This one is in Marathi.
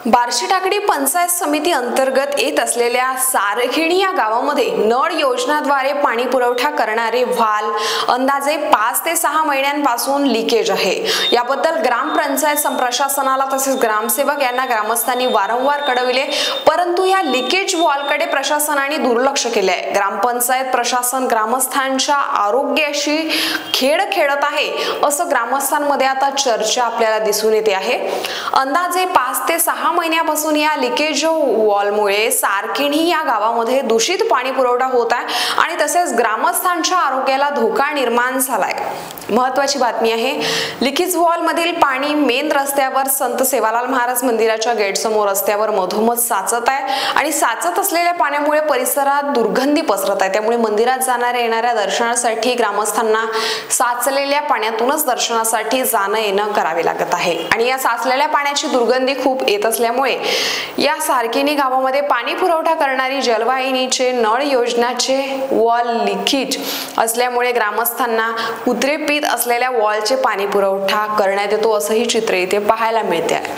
बार्शी टाकडी पंचायत समिती अंतर्गत येत असलेल्या सारखिणी या गावामध्ये नळ योजनाद्वारे पाणी पुरवठा करणारे व्हाल अंदाजे 5 ते 6 महिन्यांपासून लीकेज आहे। याबद्दल ग्रामपंचायत प्रशासनाला तसेच ग्रामसेवक यांना ग्रामस्थांनी वारंवार कळविले, परंतु या लीकेज व्हॉल्वकडे प्रशासनाने दुर्लक्ष केले आहे। ग्रामपंचायत प्रशासन ग्रामस्थांच्या आरोग्याशी खेळ खेळत आहे असं ग्रामस्थांमध्ये आता चर्चा आपल्याला दिसून येते आहे। अंदाजे 5 ते 6 महिन्यापासून या लीकेज वॉलमुळे सारखिणी या गावामध्ये दूषित पाणी पुरवठा होत आहे आणि तसेच ग्रामस्थांच्या आरोग्याला धोका निर्माण झालाय। महत्त्वाची बातमी आहे, लीकेज वॉल मधील पाणी मेन रस्त्यावर संत सेवालाल महाराज मंदिराच्या गेट समोर रस्त्यावर मधोमध साचत आहे आणि साचत असलेल्या पाण्यामुळे परिसरात दुर्गंधी पसरत आहे। त्यामुळे मंदिरात जाणाऱ्या येणाऱ्या दर्शनासाठी ग्रामस्थांना साचलेल्या पाण्यातूनच दर्शनासाठी जाणं येणं करावे लागत आहे आणि या साचलेल्या पाण्याची दुर्गंधी खूप येत असल्यामुळे या सारखिणी गावामध्ये पाणी पुरवठा करणारी जलवाहिनीचे नळ योजनाचे वॉल लीकेज असल्यामुळे ग्रामस्थांना उतरेपीत असलेल्या वॉलचे पाणी पुरवठा करण्यात येतो असंही चित्र इथे पाहायला मिळते आहे।